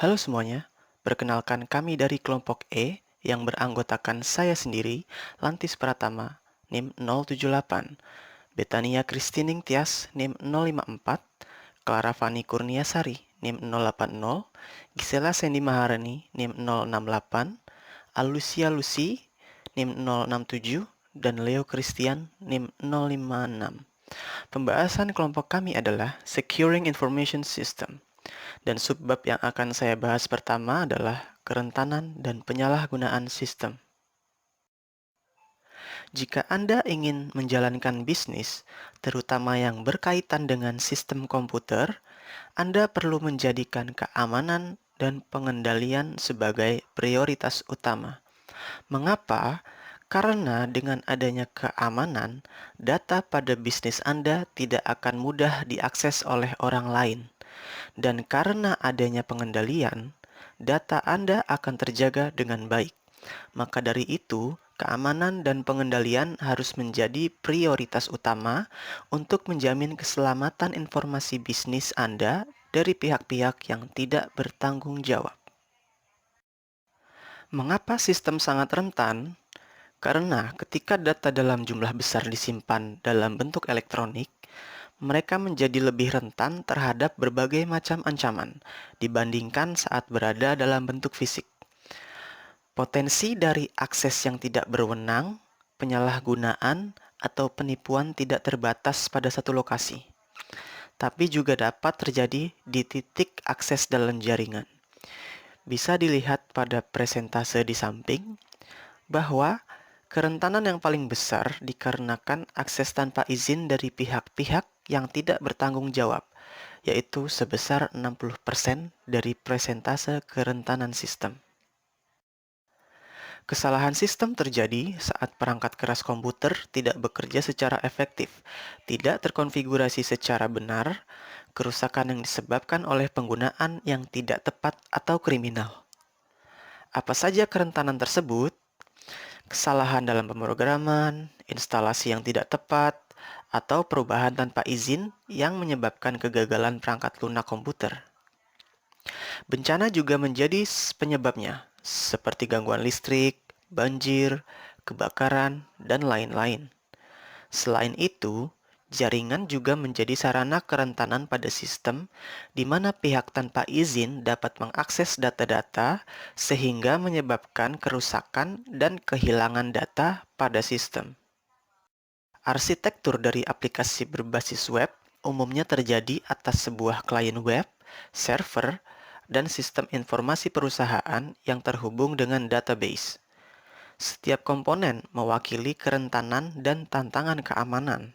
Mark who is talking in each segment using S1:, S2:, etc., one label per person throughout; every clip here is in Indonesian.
S1: Halo semuanya, perkenalkan kami dari kelompok E yang beranggotakan saya sendiri, Lantis Pratama, NIM 078, Betania Kristining Tias, NIM 054, Clara Fani Kurniasari, NIM 080, Gisela Sendi Maharani, NIM 068, Alucia Lucy, NIM 067, dan Leo Christian, NIM 056. Pembahasan kelompok kami adalah Securing Information System. Dan subbab yang akan saya bahas pertama adalah kerentanan dan penyalahgunaan sistem. Jika Anda ingin menjalankan bisnis, terutama yang berkaitan dengan sistem komputer, Anda perlu menjadikan keamanan dan pengendalian sebagai prioritas utama. Mengapa? Karena dengan adanya keamanan, data pada bisnis Anda tidak akan mudah diakses oleh orang lain. Dan karena adanya pengendalian, data Anda akan terjaga dengan baik. Maka dari itu, keamanan dan pengendalian harus menjadi prioritas utama untuk menjamin keselamatan informasi bisnis Anda dari pihak-pihak yang tidak bertanggung jawab. Mengapa sistem sangat rentan? Karena ketika data dalam jumlah besar disimpan dalam bentuk elektronik, mereka menjadi lebih rentan terhadap berbagai macam ancaman dibandingkan saat berada dalam bentuk fisik. Potensi dari akses yang tidak berwenang, penyalahgunaan, atau penipuan tidak terbatas pada satu lokasi, tapi juga dapat terjadi di titik akses dalam jaringan. Bisa dilihat pada presentase di samping bahwa kerentanan yang paling besar dikarenakan akses tanpa izin dari pihak-pihak yang tidak bertanggung jawab, yaitu sebesar 60% dari presentase kerentanan sistem. Kesalahan sistem terjadi saat perangkat keras komputer tidak bekerja secara efektif, tidak terkonfigurasi secara benar, kerusakan yang disebabkan oleh penggunaan yang tidak tepat atau kriminal. Apa saja kerentanan tersebut? Kesalahan dalam pemrograman, instalasi yang tidak tepat, atau perubahan tanpa izin yang menyebabkan kegagalan perangkat lunak komputer. Bencana juga menjadi penyebabnya, seperti gangguan listrik, banjir, kebakaran, dan lain-lain. Selain itu, jaringan juga menjadi sarana kerentanan pada sistem di mana pihak tanpa izin dapat mengakses data-data sehingga menyebabkan kerusakan dan kehilangan data pada sistem. Arsitektur dari aplikasi berbasis web umumnya terjadi atas sebuah klien web, server, dan sistem informasi perusahaan yang terhubung dengan database. Setiap komponen mewakili kerentanan dan tantangan keamanan.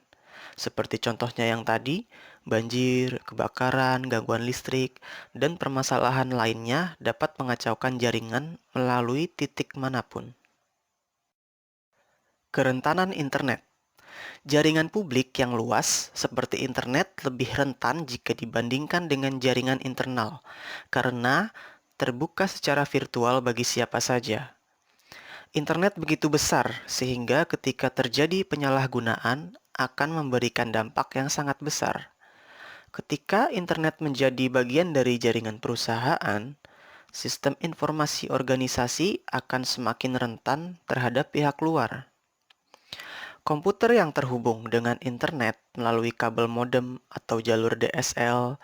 S1: Seperti contohnya yang tadi, banjir, kebakaran, gangguan listrik, dan permasalahan lainnya dapat mengacaukan jaringan melalui titik manapun. Kerentanan internet. Jaringan publik yang luas seperti internet lebih rentan jika dibandingkan dengan jaringan internal, karena terbuka secara virtual bagi siapa saja. Internet begitu besar sehingga ketika terjadi penyalahgunaan akan memberikan dampak yang sangat besar. Ketika internet menjadi bagian dari jaringan perusahaan, sistem informasi organisasi akan semakin rentan terhadap pihak luar. Komputer yang terhubung dengan internet melalui kabel modem atau jalur DSL,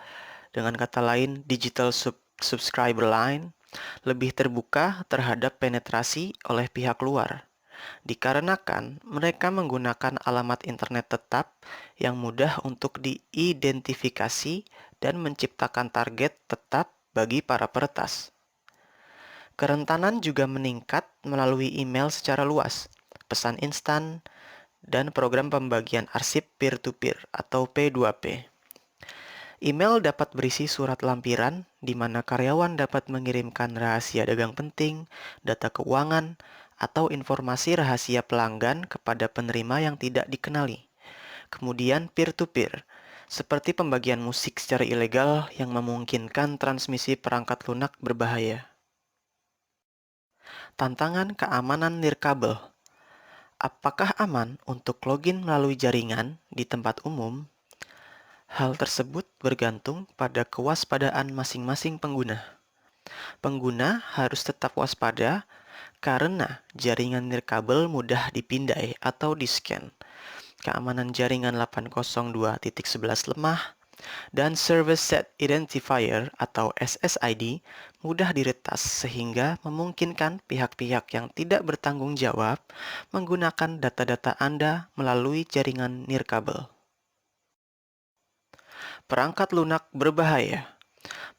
S1: dengan kata lain Digital Subscriber Line, lebih terbuka terhadap penetrasi oleh pihak luar, dikarenakan mereka menggunakan alamat internet tetap yang mudah untuk diidentifikasi dan menciptakan target tetap bagi para peretas. Kerentanan juga meningkat melalui email secara luas, pesan instan, dan program pembagian arsip peer-to-peer atau P2P. Email dapat berisi surat lampiran di mana karyawan dapat mengirimkan rahasia dagang penting, data keuangan, atau informasi rahasia pelanggan kepada penerima yang tidak dikenali. Kemudian peer-to-peer, seperti pembagian musik secara ilegal yang memungkinkan transmisi perangkat lunak berbahaya. Tantangan keamanan nirkabel. Apakah aman untuk login melalui jaringan di tempat umum? Hal tersebut bergantung pada kewaspadaan masing-masing pengguna. Pengguna harus tetap waspada karena jaringan nirkabel mudah dipindai atau di-scan. Keamanan jaringan 802.11 lemah, dan Service Set Identifier atau SSID mudah diretas sehingga memungkinkan pihak-pihak yang tidak bertanggung jawab menggunakan data-data Anda melalui jaringan nirkabel. Perangkat lunak berbahaya.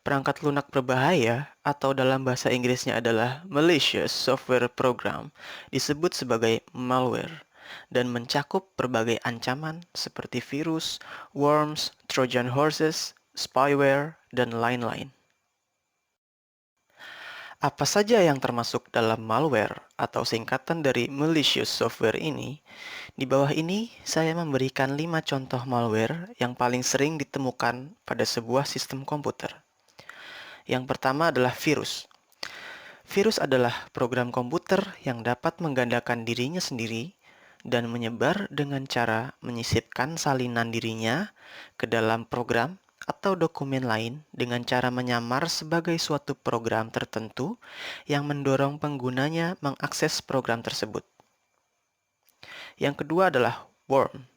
S1: Perangkat lunak berbahaya atau dalam bahasa Inggrisnya adalah malicious software program disebut sebagai malware dan mencakup berbagai ancaman seperti virus, worms, Trojan horses, spyware, dan lain-lain. Apa saja yang termasuk dalam malware atau singkatan dari malicious software ini? Di bawah ini saya memberikan 5 contoh malware yang paling sering ditemukan pada sebuah sistem komputer. Yang pertama adalah virus. Virus adalah program komputer yang dapat menggandakan dirinya sendiri dan menyebar dengan cara menyisipkan salinan dirinya ke dalam program atau dokumen lain dengan cara menyamar sebagai suatu program tertentu yang mendorong penggunanya mengakses program tersebut. Yang kedua adalah worm.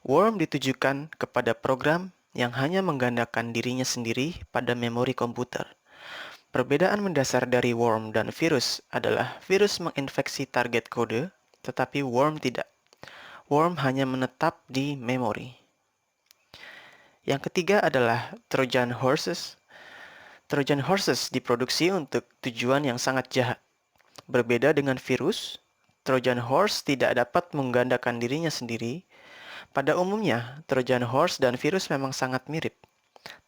S1: Worm ditujukan kepada program yang hanya menggandakan dirinya sendiri pada memori komputer. Perbedaan mendasar dari worm dan virus adalah virus menginfeksi target kode, tetapi worm tidak. Worm hanya menetap di memori. Yang ketiga adalah Trojan horses. Trojan horses diproduksi untuk tujuan yang sangat jahat. Berbeda dengan virus, Trojan horse tidak dapat menggandakan dirinya sendiri. Pada umumnya, Trojan horse dan virus memang sangat mirip.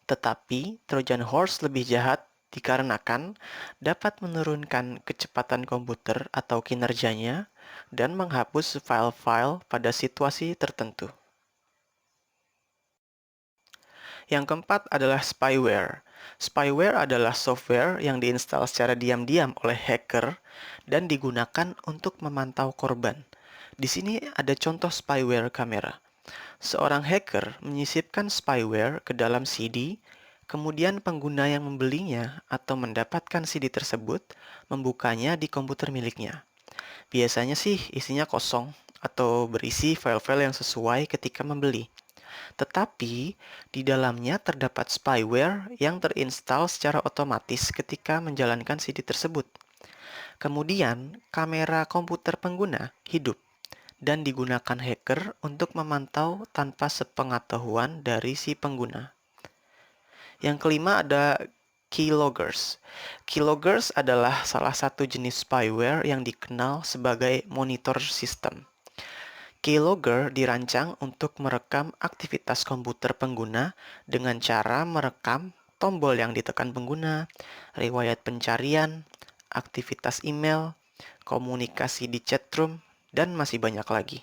S1: Tetapi, Trojan horse lebih jahat dikarenakan dapat menurunkan kecepatan komputer atau kinerjanya dan menghapus file-file pada situasi tertentu. Yang keempat adalah spyware. Spyware adalah software yang diinstal secara diam-diam oleh hacker dan digunakan untuk memantau korban. Di sini ada contoh spyware kamera. Seorang hacker menyisipkan spyware ke dalam CD, kemudian pengguna yang membelinya atau mendapatkan CD tersebut membukanya di komputer miliknya. Biasanya sih isinya kosong atau berisi file-file yang sesuai ketika membeli. Tetapi di dalamnya terdapat spyware yang terinstal secara otomatis ketika menjalankan CD tersebut. Kemudian, kamera komputer pengguna hidup dan digunakan hacker untuk memantau tanpa sepengetahuan dari si pengguna. Yang kelima ada keyloggers. Keyloggers adalah salah satu jenis spyware yang dikenal sebagai monitor system. Keylogger dirancang untuk merekam aktivitas komputer pengguna dengan cara merekam tombol yang ditekan pengguna, riwayat pencarian, aktivitas email, komunikasi di chatroom, dan masih banyak lagi.